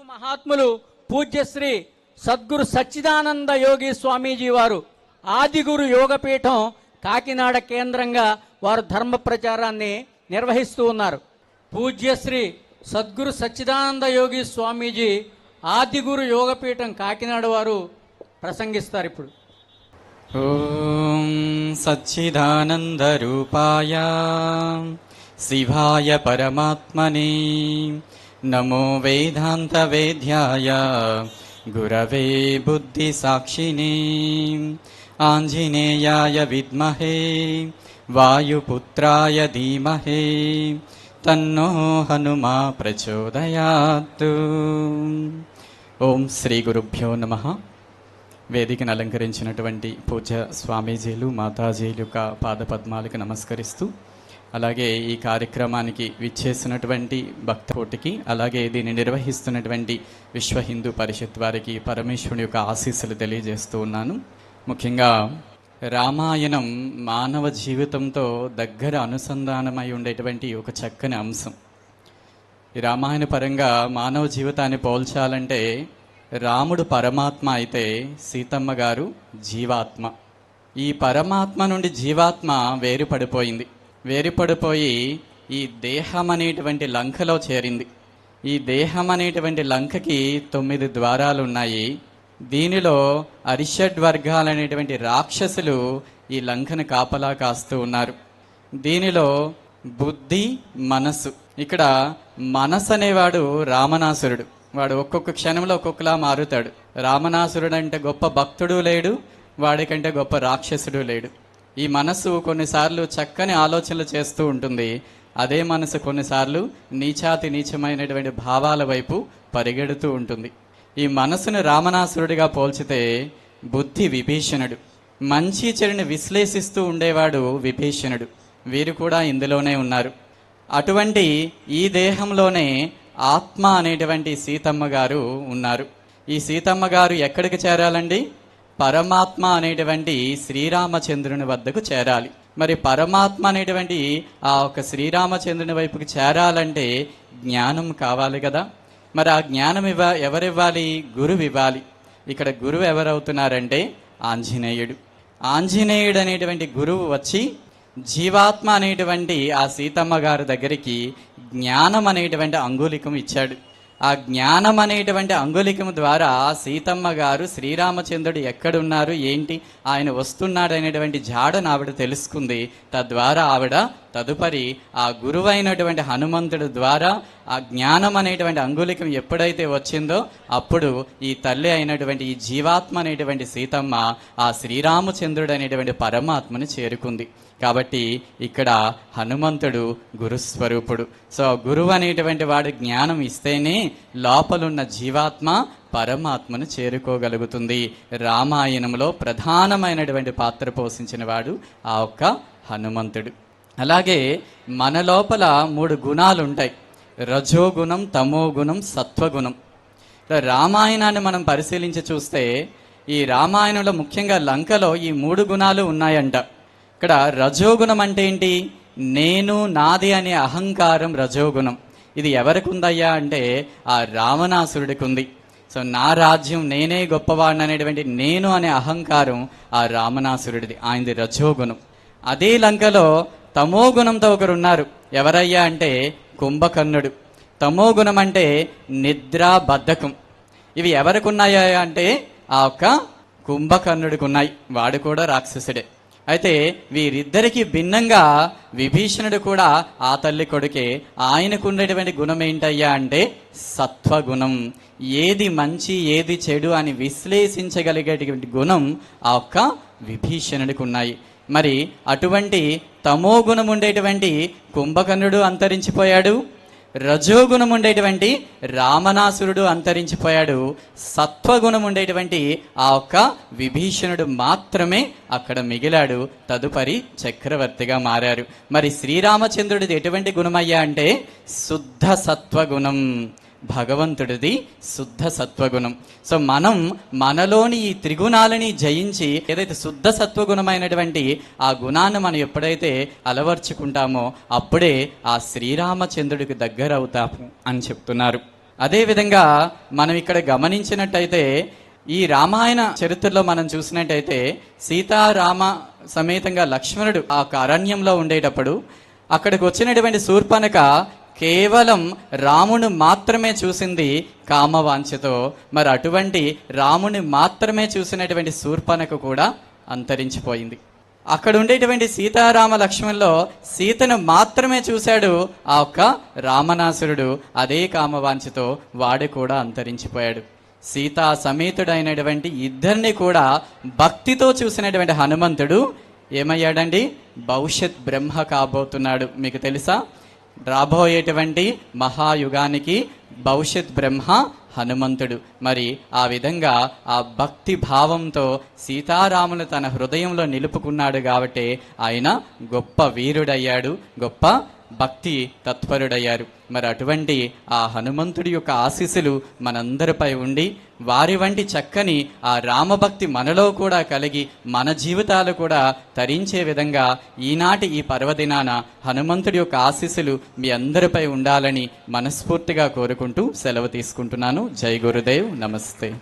మహాత్ములు పూజ్యశ్రీ సద్గురు సచ్చిదానంద యోగి స్వామీజీ వారు ఆదిగురు యోగపీఠం కాకినాడ కేంద్రంగా వారు ధర్మ ప్రచారాన్ని నిర్వహిస్తూ ఉన్నారు. పూజ్యశ్రీ సద్గురు సచ్చిదానంద యోగి స్వామీజీ ఆదిగురు యోగపీఠం కాకినాడ వారు ప్రసంగిస్తారు ఇప్పుడు. ఓం సచ్చిదానంద రూపాయ శివాయ పరమాత్మనే నమో వేదాంత వేద్యాయ గురవే బుద్ధి సాక్షినే ఆంజనేయాయ విద్మహే వాయుపుత్రాయ ధీమహే తన్నో హనుమా ప్రచోదయాత్. ఓం శ్రీ గురుభ్యో నమః. వేదికను అలంకరించినటువంటి పూజ్య స్వామీజీలు మాతాజీలు యొక్క పాదపద్మాలకు నమస్కరిస్తూ, అలాగే ఈ కార్యక్రమానికి విచ్చేసినటువంటి భక్తకోటికి, అలాగే దీన్ని నిర్వహిస్తున్నటువంటి విశ్వ హిందూ పరిషత్ వారికి పరమేశ్వరుని యొక్క ఆశీస్సులు తెలియజేస్తూ ఉన్నాను. ముఖ్యంగా రామాయణం మానవ జీవితంతో దగ్గర అనుసంధానమై ఉండేటువంటి ఒక చక్కని అంశం. ఈ రామాయణ పరంగా మానవ జీవితాన్ని పోల్చాలంటే రాముడు పరమాత్మ అయితే సీతమ్మ గారు జీవాత్మ. ఈ పరమాత్మ నుండి జీవాత్మ వేరుపడిపోయి ఈ దేహం అనేటువంటి లంకలో చేరింది. ఈ దేహం అనేటువంటి లంకకి 9 ద్వారాలు ఉన్నాయి. దీనిలో అరిషడ్ వర్గాలనేటువంటి రాక్షసులు ఈ లంకను కాపలా కాస్తూ ఉన్నారు. దీనిలో బుద్ధి, మనసు. ఇక్కడ మనసు అనేవాడు రామనాసురుడు. వాడు ఒక్కొక్క క్షణంలో ఒక్కొక్కలా మారుతాడు. రామనాసురుడు అంటే గొప్ప భక్తుడు లేడు, వాడికంటే గొప్ప రాక్షసుడు లేడు. ఈ మనసు కొన్నిసార్లు చక్కని ఆలోచనలు చేస్తూ ఉంటుంది. అదే మనసు కొన్నిసార్లు నీచాతి నీచమైనటువంటి భావాల వైపు పరిగెడుతూ ఉంటుంది. ఈ మనసును రామనాసురుడిగా పోల్చితే బుద్ధి విభీషణుడు. మంచి చెడుని విశ్లేషిస్తూ ఉండేవాడు విభీషణుడు. వీరు కూడా ఇందులోనే ఉన్నారు. అటువంటి ఈ దేహంలోనే ఆత్మ అనేటువంటి సీతమ్మ గారు ఉన్నారు. ఈ సీతమ్మ గారు ఎక్కడికి చేరాలండి? పరమాత్మ అనేటువంటి శ్రీరామచంద్రుని వద్దకు చేరాలి. మరి పరమాత్మ అనేటువంటి ఆ ఒక శ్రీరామచంద్రుని వైపుకి చేరాలంటే జ్ఞానం కావాలి కదా. మరి ఆ జ్ఞానం ఎవరివ్వాలి? గురువు ఇవ్వాలి. ఇక్కడ గురువు ఎవరవుతున్నారంటే ఆంజనేయుడు. ఆంజనేయుడు అనేటువంటి గురువు వచ్చి జీవాత్మ అనేటువంటి ఆ సీతమ్మ గారి దగ్గరికి జ్ఞానం అనేటువంటి అంగుళికం ఇచ్చాడు. ఆ జ్ఞానం అనేటువంటి అంగుళికం ద్వారా సీతమ్మ గారు శ్రీరామచంద్రుడు ఎక్కడున్నారు, ఏంటి, ఆయన వస్తున్నాడు అనేటువంటి జాడను ఆవిడ తెలుసుకుంది. తద్వారా ఆవిడ తదుపరి ఆ గురువైనటువంటి హనుమంతుడు ద్వారా ఆ జ్ఞానం అనేటువంటి అంగుళికం ఎప్పుడైతే వచ్చిందో అప్పుడు ఈ తల్లి అయినటువంటి ఈ జీవాత్మ అనేటువంటి సీతమ్మ ఆ శ్రీరామచంద్రుడు అనేటువంటి పరమాత్మను చేరుకుంది. కాబట్టి ఇక్కడ హనుమంతుడు గురుస్వరూపుడు. సో గురువు అనేటువంటి వాడు జ్ఞానం ఇస్తేనే లోపలున్న జీవాత్మ పరమాత్మను చేరుకోగలుగుతుంది. రామాయణంలో ప్రధానమైనటువంటి పాత్ర పోషించిన వాడు ఆ ఒక్క హనుమంతుడు. అలాగే మన లోపల 3 గుణాలు ఉంటాయి: రజోగుణం, తమోగుణం, సత్వగుణం. రామాయణాన్ని మనం పరిశీలించి చూస్తే ఈ రామాయణంలో ముఖ్యంగా లంకలో ఈ 3 గుణాలు ఉన్నాయంట. ఇక్కడ రజోగుణం అంటే ఏంటి? నేను, నాది అనే అహంకారం రజోగుణం. ఇది ఎవరికి ఉందయ్యా అంటే ఆ రావణాసురుడికి ఉంది. సో నా రాజ్యం, నేనే గొప్పవాడిని అనేటువంటి నేను అనే అహంకారం ఆ రావణాసురుడిది, ఆయనది రజోగుణం. అదే లంకలో తమోగుణంతో ఒకరు ఉన్నారు. ఎవరయ్యా అంటే కుంభకర్ణుడు. తమోగుణం అంటే నిద్ర, బద్ధకం. ఇవి ఎవరికి ఉన్నాయా అంటే ఆ ఒక్క కుంభకర్ణుడికి ఉన్నాయి. వాడు కూడా రాక్షసుడే. అయితే వీరిద్దరికి భిన్నంగా విభీషణుడు కూడా ఆ తల్లి కొడుకే. ఆయనకు ఉండేటువంటి గుణం ఏంటయ్యా అంటే సత్వగుణం. ఏది మంచి, ఏది చెడు అని విశ్లేషించగలిగేటువంటి గుణం ఆ ఒక్క విభీషణుడికి ఉన్నాయి. మరి అటువంటి తమో గుణం ఉండేటువంటి కుంభకర్ణుడు అంతరించిపోయాడు. రజోగుణం ఉండేటువంటి రామనాసురుడు అంతరించిపోయాడు. సత్వగుణం ఉండేటువంటి ఆ ఒక్క విభీషణుడు మాత్రమే అక్కడ మిగిలాడు. తదుపరి చక్రవర్తిగా మారారు. మరి శ్రీరామచంద్రుడిది ఎటువంటి గుణమయ్యా అంటే శుద్ధ సత్వగుణం. భగవంతుడిది శుద్ధ సత్వగుణం. సో మనం మనలోని ఈ త్రిగుణాలని జయించి ఏదైతే శుద్ధ సత్వగుణమైనటువంటి ఆ గుణాన్ని మనం ఎప్పుడైతే అలవర్చుకుంటామో అప్పుడే ఆ శ్రీరామచంద్రుడికి దగ్గర అవుతాము అని చెప్తున్నారు. అదేవిధంగా మనం ఇక్కడ గమనించినట్టయితే ఈ రామాయణ చరిత్రలో మనం చూసినట్టయితే సీతారామ సమేతంగా లక్ష్మణుడు ఆ అరణ్యంలో ఉండేటప్పుడు అక్కడికి వచ్చినటువంటి శూర్పణఖ కేవలం రాముని మాత్రమే చూసింది కామవాంఛతో. మరి అటువంటి రాముని మాత్రమే చూసినటువంటి శూర్పణఖ కూడా అంతరించిపోయింది. అక్కడ ఉండేటువంటి సీతారామ లక్ష్మణుల్లో సీతను మాత్రమే చూశాడు ఆ ఒక్క రామనాసురుడు. అదే కామవాంఛతో వాడు కూడా అంతరించిపోయాడు. సీతా సమేతుడైనటువంటి ఇద్దరిని కూడా భక్తితో చూసినటువంటి హనుమంతుడు ఏమయ్యాడండి? భవిష్యత్ బ్రహ్మ కాబోతున్నాడు. మీకు తెలుసా? రాబోయేటువంటి మహాయుగానికి భవిష్యత్ బ్రహ్మ హనుమంతుడు. మరి ఆ విధంగా ఆ భక్తి భావంతో సీతారాములు తన హృదయంలో నిలుపుకున్నాడు కాబట్టి ఆయన గొప్ప వీరుడయ్యాడు, గొప్ప భక్తి తత్పరుడయ్యారు. మరి అటువంటి ఆ హనుమంతుడి యొక్క ఆశీస్సులు మనందరిపై ఉండి వారి వంటి చక్కని ఆ రామభక్తి మనలో కూడా కలిగి మన జీవితాలు కూడా తరించే విధంగా ఈనాటి ఈ పర్వదినాన హనుమంతుడి యొక్క ఆశీస్సులు మీ అందరిపై ఉండాలని మనస్ఫూర్తిగా కోరుకుంటూ సెలవు తీసుకుంటున్నాను. జై గురుదేవ్. నమస్తే.